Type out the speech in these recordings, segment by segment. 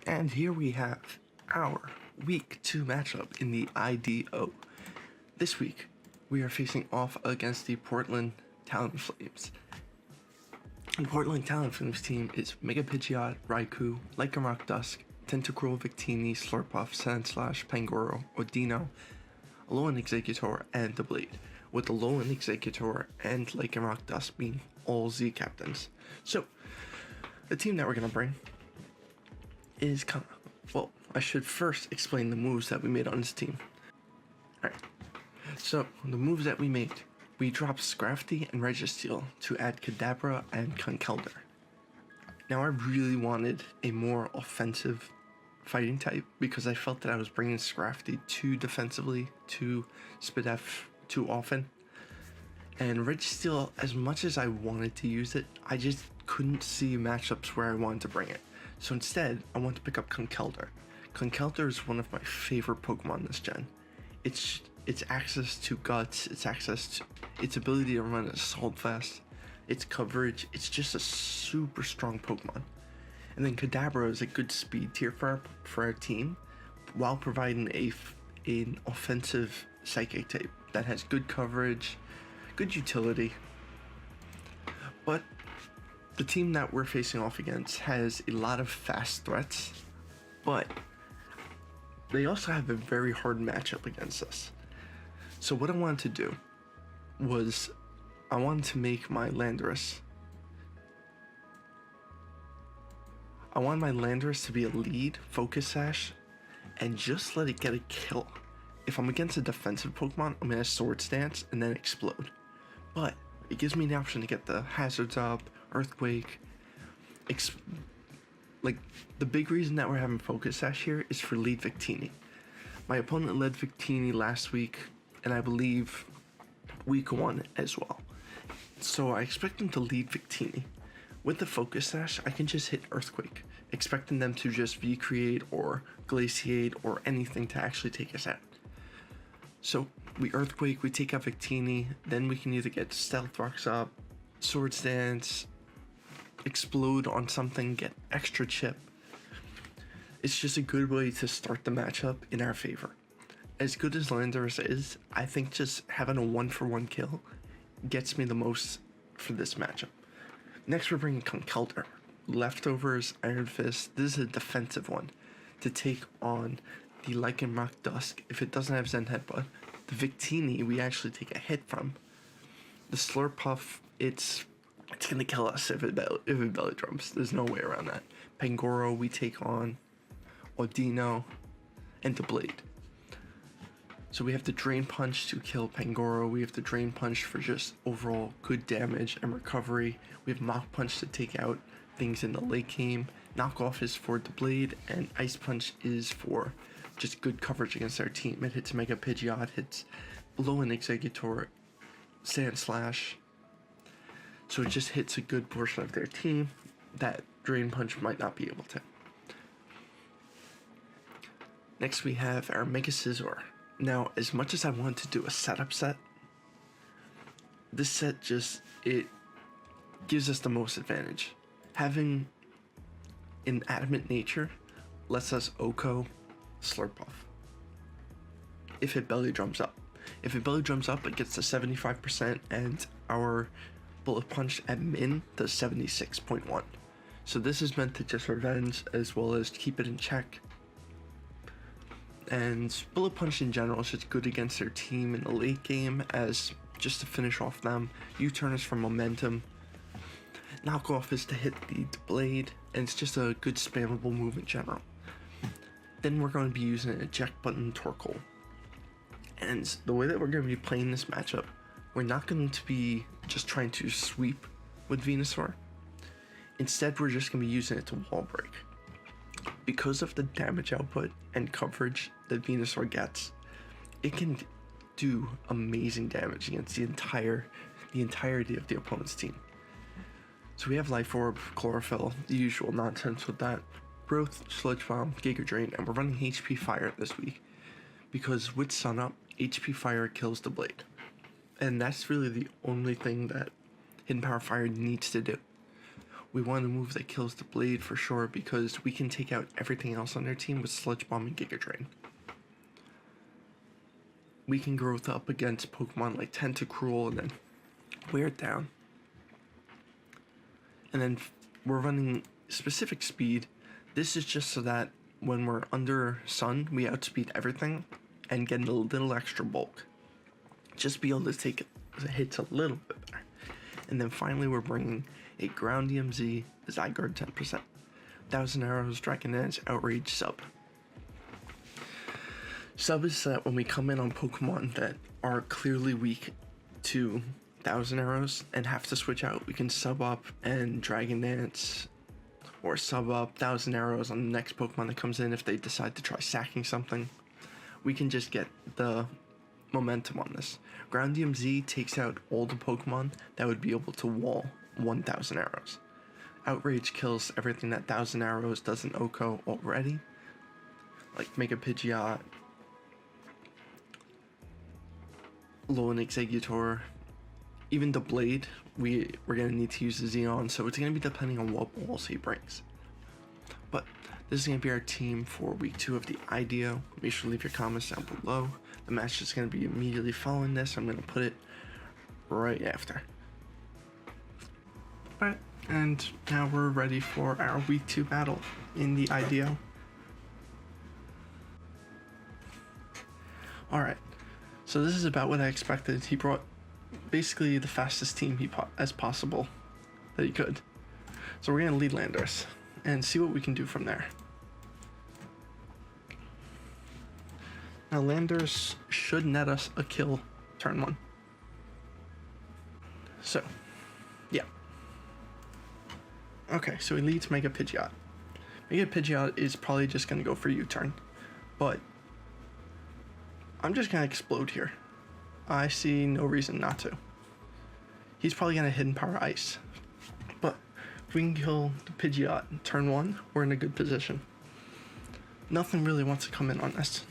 And here we have our week 2 matchup in the IDO. This week, we are facing off against the Portland Talonflames. The Portland Talonflames team is Mega Pidgeot, Raikou, Lycanroc Dusk, Tentacruel, Victini, Slurpuff, Sandslash, Pangoro, Odino, Alolan Exeggutor, and the Blade, with Alolan Exeggutor and Lycanroc Dusk being all Z captains. So, the team that we're going to bring is kind of, well, I should first explain the moves that we made on this team. Alright, so the moves that we made, we dropped Scrafty and Registeel to add Kadabra and Conkeldurr. Now I really wanted a more offensive fighting type because I felt that I was bringing Scrafty too defensively to Spadef too often. And Registeel, as much as I wanted to use it, I just couldn't see matchups where I wanted to bring it. So instead, I want to pick up Conkeldurr. Conkeldurr is one of my favorite Pokemon this gen. Its access to Guts, its ability to run Assault Vest, its coverage, it's just a super strong Pokemon. And then Kadabra is a good speed tier for our team, while providing an offensive Psychic type that has good coverage, good utility. But the team that we're facing off against has a lot of fast threats, but they also have a very hard matchup against us. So what I wanted to do was I wanted to make my Landorus. I want my Landorus to be a lead, Focus Sash, and just let it get a kill. If I'm against a defensive Pokemon, I'm going to Swords Dance and then Explode. But it gives me the option to get the Hazards up, Earthquake. Like, the big reason that we're having Focus Sash here is for lead Victini. My opponent led Victini last week, and I believe week 1 as well. So I expect him to lead Victini. With the Focus Sash, I can just hit Earthquake, expecting them to just V-Create or Glaciate or anything to actually take us out. So we Earthquake, we take out Victini, then we can either get Stealth Rocks up, Swords Dance, Explode on something, get extra chip. It's just a good way to start the matchup in our favor. As good as Landorus is, I think just having a 1-for-1 kill gets me the most for this matchup. Next we're bringing Conkeldurr. Leftovers, Iron Fist, this is a defensive one to take on the Lycanroc Dusk if it doesn't have Zen Headbutt. The Victini we actually take a hit from. The Slurpuff, it's gonna kill us if it belly drums. There's no way around that. Pangoro we take on, Odino, and the Blade. So we have the Drain Punch to kill Pangoro, we have the Drain Punch for just overall good damage and recovery, we have Mach Punch to take out things in the late game, Knock Off is for the Blade, and Ice Punch is for just good coverage against our team. It hits Mega Pidgeot, hits Alolan Exeggutor, Sandslash, so it just hits a good portion of their team that Drain Punch might not be able to. Next we have our Mega Scizor. Now, as much as I want to do a setup set, this set just, it gives us the most advantage. Having an Adamant Nature lets us OHKO Slurpuff if it belly drums up. If it belly drums up, it gets to 75%, and our Bullet Punch at min does 76.1. So this is meant to just revenge as well as keep it in check. And Bullet Punch in general is just good against their team in the late game as just to finish off them. U-turn is for momentum. Knock Off is to hit the Blade, and it's just a good spammable move in general. Then we're going to be using an Eject Button Torkoal. And the way that we're going to be playing this matchup, we're not going to be just trying to sweep with Venusaur. Instead, we're just going to be using it to wall break. Because of the damage output and coverage that Venusaur gets, it can do amazing damage against the entirety of the opponent's team. So we have Life Orb, Chlorophyll, the usual nonsense with that, Growth, Sludge Bomb, Giga Drain, and we're running HP Fire this week because with Sun Up, HP Fire kills the Blade. And that's really the only thing that Hidden Power Fire needs to do. We want a move that kills the Blade for sure, because we can take out everything else on their team with Sludge Bomb and Giga Drain. We can growth up against Pokemon like Tentacruel and then wear it down. And then we're running specific speed. This is just so that when we're under Sun, we outspeed everything and get a little extra bulk. Just be able to take hits a little bit better. And then finally we're bringing a Ground DMZ, Zygarde 10%, 1000 Arrows, Dragon Dance, Outrage, Sub. Sub is that when we come in on Pokemon that are clearly weak to 1000 Arrows and have to switch out, we can sub up and Dragon Dance, or sub up 1000 Arrows on the next Pokemon that comes in if they decide to try sacking something. We can just get the momentum on this. Ground DMZ takes out all the Pokemon that would be able to wall 1000 Arrows. Outrage kills everything that 1000 Arrows doesn't OHKO already, like Mega Pidgeot, Alolan Exeggutor, even the Blade. We're going to need to use the Xeon, so it's going to be depending on what walls he brings. But this is going to be our team for week 2 of the IDO. Make sure to leave your comments down below. The match is going to be immediately following this. I'm going to put it right after. Alright, and now we're ready for our week 2 battle in the IDO. Alright, so this is about what I expected. He brought basically the fastest team as possible that he could. So we're going to lead Landers and see what we can do from there. Now Landers should net us a kill turn 1. So, yeah. Okay, so he leads Mega Pidgeot. Mega Pidgeot is probably just going to go for U-turn, but I'm just going to explode here. I see no reason not to. He's probably going to Hidden Power Ice, but if we can kill the Pidgeot turn 1, we're in a good position. Nothing really wants to come in on this.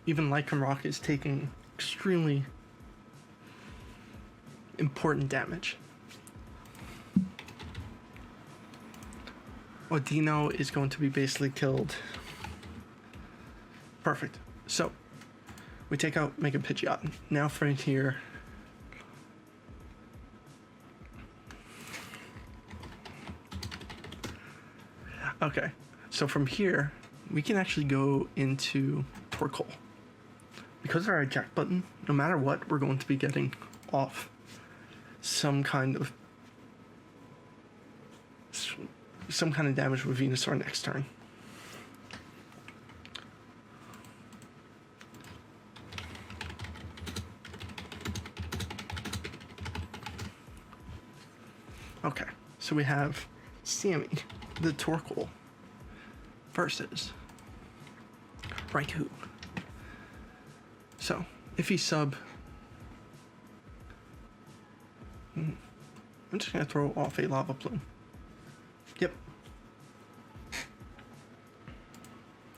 Even Lycan Rock is taking extremely important damage. Odino is going to be basically killed. Perfect. So, we take out Mega Pidgeot. Now from here, okay, so from here, we can actually go into Torkoal. Because of our eject button, no matter what, we're going to be getting off some kind of damage with Venusaur next turn. Okay, so we have Sammy, the Torkoal, versus Raikou. So, if he sub, I'm just going to throw off a Lava Plume. Yep.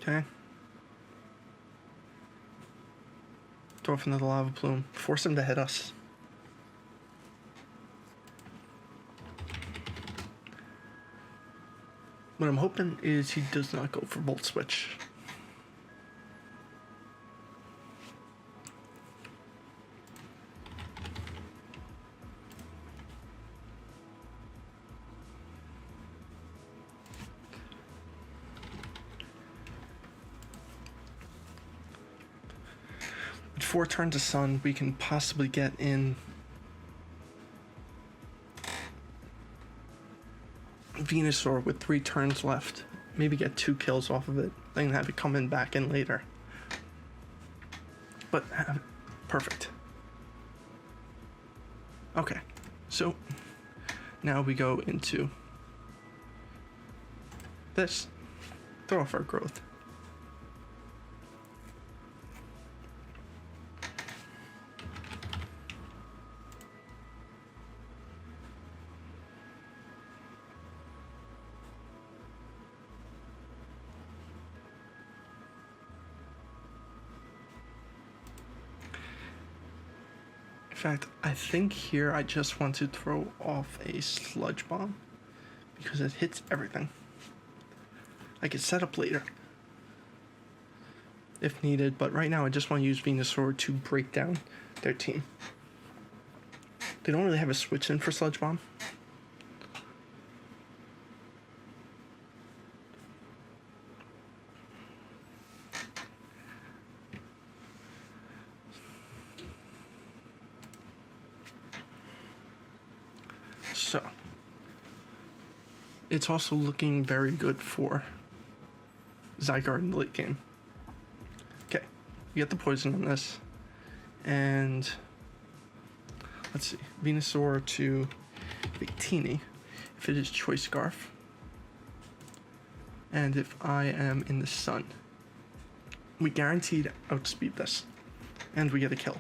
Okay. Throw off another Lava Plume. Force him to hit us. What I'm hoping is he does not go for Volt Switch. With 4 turns of Sun, we can possibly get in Venusaur with 3 turns left. Maybe get 2 kills off of it, then have it come in back in later. But, perfect. Okay, so now we go into this. Throw off our growth. fact, I think here I just want to throw off a sludge bomb because it hits everything. I could set up later if needed, but right now I just want to use Venusaur to break down their team. They don't really have a switch in for sludge bomb. So, it's also looking very good for Zygarde in the late game. Okay, we get the poison on this, and let's see, Venusaur to Victini, if it is Choice Scarf, and if I am in the sun. We guaranteed outspeed this, and we get a kill.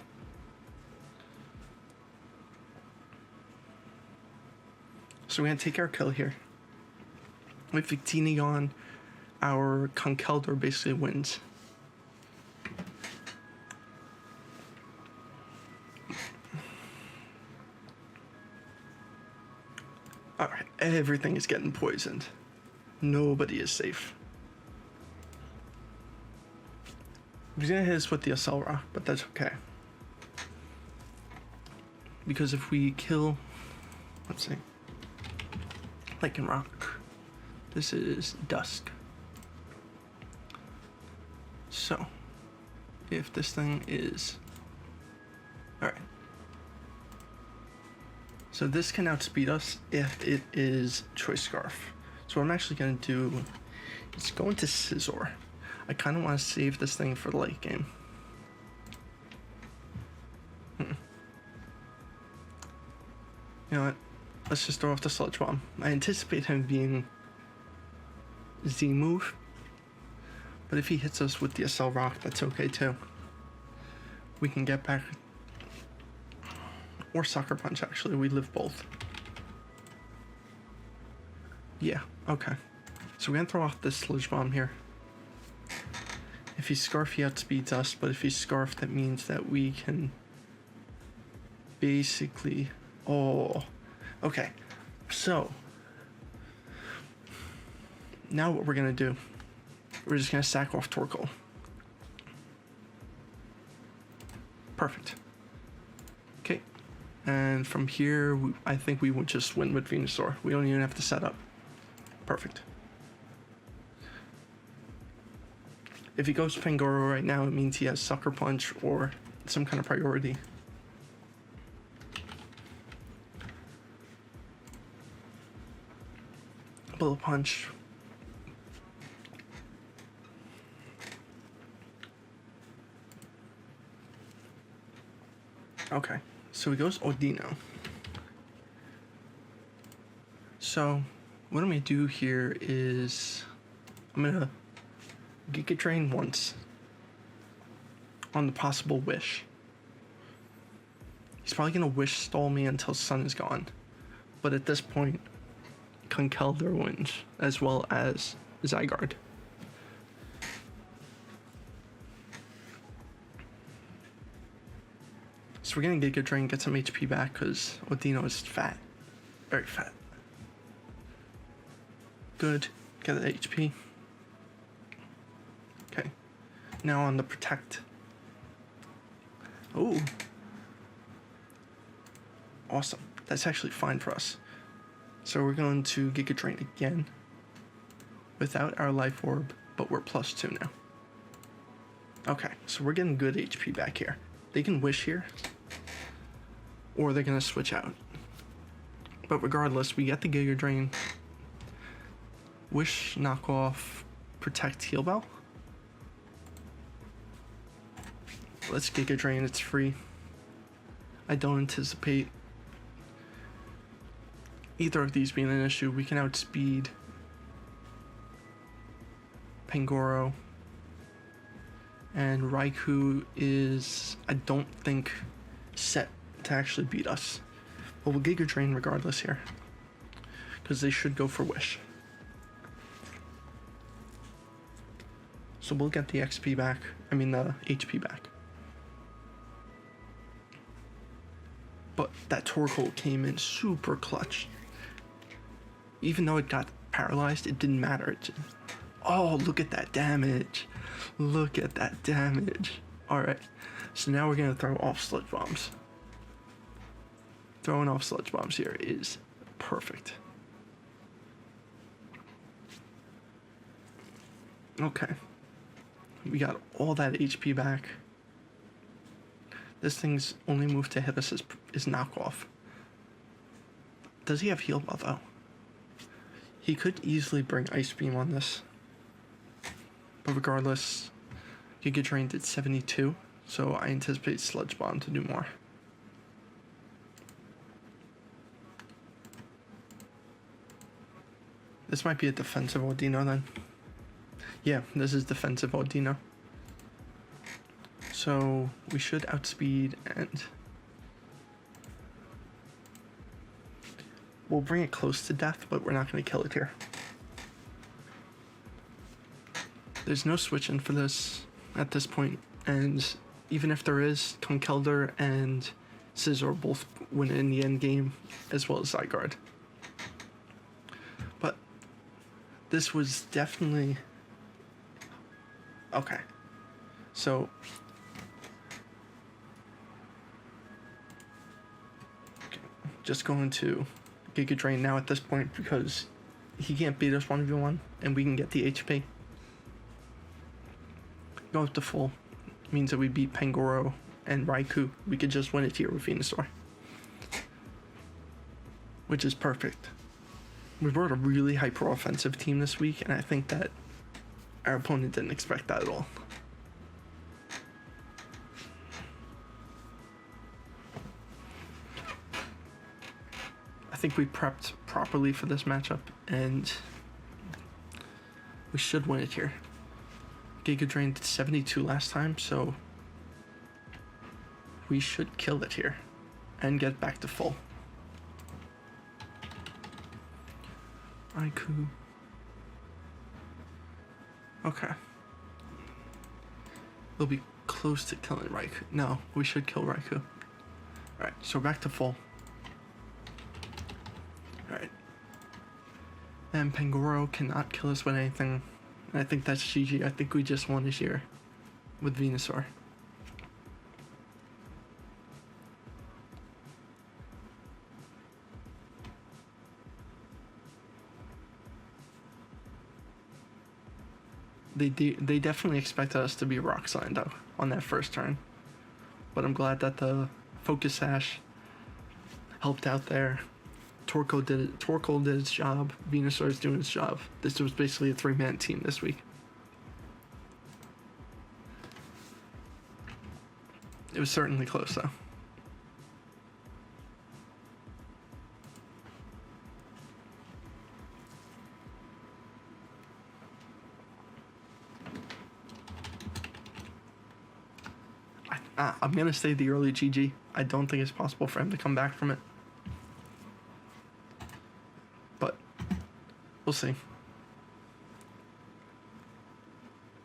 So we're going to take our kill here. With Victini on, our Conkeldurr basically wins. Alright, everything is getting poisoned. Nobody is safe. He's going to hit us with the Accel Rock, but that's okay. Because if we kill... Let's see. Lycanroc. This is Dusk. So, if this thing is... Alright. So this can outspeed us if it is Choice Scarf. So what I'm actually going to do is go into Scizor. I kind of want to save this thing for the late game. You know what? Let's just throw off the Sludge Bomb. I anticipate him being Z-move, but if he hits us with the Accel Rock, that's okay too. We can get back, or Sucker Punch actually, we live both. Yeah, okay. So we're gonna throw off this Sludge Bomb here. If he's Scarf, he outspeeds us, but if he's Scarf, that means that we can basically... Oh... Okay, so now what we're gonna do, we're just gonna sack off Torkoal. Perfect. Okay, and from here, I think we would just win with Venusaur. We don't even have to set up. Perfect. If he goes Pangoro right now, it means he has Sucker Punch or some kind of priority. Bullet Punch. Okay, so he goes Audino. So, what I'm going to do here is I'm going to Giga Drain once on the possible Wish. He's probably going to Wish stall me until Sun is gone. But at this point, Conkeldurr wins, as well as Zygarde. So we're gonna Giga Drain, get some HP back, because Audino is fat. Very fat. Good. Get the HP. Okay. Now on the Protect. Oh. Awesome. That's actually fine for us. So we're going to Giga Drain again without our Life Orb, but we're +2 now. Okay, so we're getting good HP back here. They can Wish here, or they're going to switch out. But regardless, we get the Giga Drain. Wish, knock off, Protect, Heal Bell. Let's Giga Drain, it's free. I don't anticipate either of these being an issue. We can outspeed Pangoro, and Raikou is, I don't think, set to actually beat us. But we'll Giga Drain regardless here, because they should go for Wish. So we'll get the XP back, the HP back. that Torkoal came in super clutch. Even though it got paralyzed, it didn't matter. Oh, look at that damage. Look at that damage. Alright, so now we're going to throw off sludge bombs. Throwing off sludge bombs here is perfect. Okay. We got all that HP back. This thing's only move to hit us is knockoff. Does he have heal buff though? He could easily bring Ice Beam on this. But regardless, Giga Drain did 72, so I anticipate Sludge Bomb to do more. This might be a defensive Audino then. Yeah, this is defensive Audino. So we should outspeed and we'll bring it close to death, but we're not going to kill it here. There's no switch-in for this at this point, and even if there is, Conkeldurr and Scizor both win in the end game, as well as Zygarde. But this was definitely... Okay. So... Okay. Just going to Giga Drain now at this point, because he can't beat us 1v1, and we can get the HP. Go up to full means that we beat Pangoro and Raikou. We could just win it here with Venusaur, which is perfect. We brought a really hyper offensive team this week, and I think that our opponent didn't expect that at all. I think we prepped properly for this matchup, and we should win it here. Giga Drain did 72 last time, so we should kill it here and get back to full. Raikou. Okay. We'll be close to killing Raikou. No, we should kill Raikou. Alright, so back to full. Alright. And Pangoro cannot kill us with anything. I think that's GG. I think we just won this year with Venusaur. They definitely expected us to be Rock Slide though on that first turn. But I'm glad that the Focus Sash helped out there. Torkoal did its job. Venusaur is doing its job. This was basically a 3-man team this week. It was certainly close though. I'm gonna say the early GG. I don't think it's possible for him to come back from it. We'll see.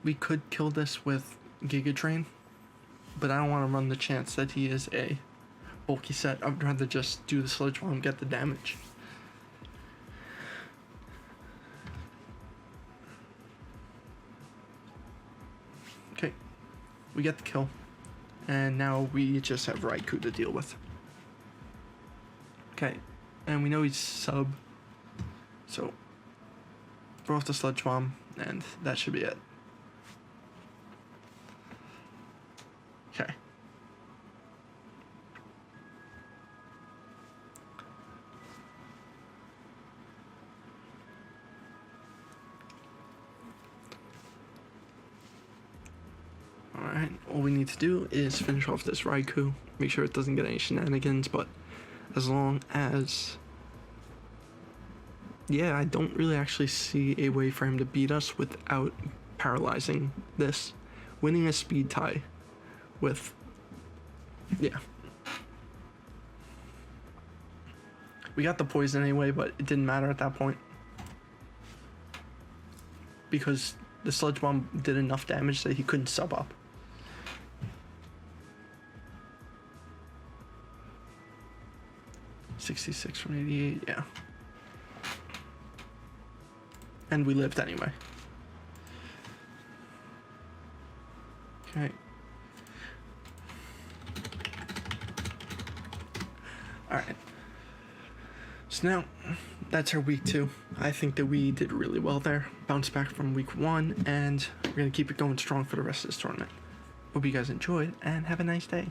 We could kill this with Giga Drain, but I don't want to run the chance that he is a bulky set. I'd rather just do the Sludge Bomb and get the damage. Okay, we get the kill, and now we just have Raikou to deal with. Okay, and we know he's sub, so throw off the Sludge Bomb, and that should be it. Okay. Alright, all we need to do is finish off this Raikou, make sure it doesn't get any shenanigans, but as long as... Yeah, I don't really actually see a way for him to beat us without paralyzing this. Winning a speed tie with... Yeah. We got the poison anyway, but it didn't matter at that point. Because the Sludge Bomb did enough damage that he couldn't sub up. 66 from 88, yeah. And we lived anyway. Okay. Alright. So now, that's our week 2. I think that we did really well there. Bounced back from week 1, and we're going to keep it going strong for the rest of this tournament. Hope you guys enjoyed, and have a nice day.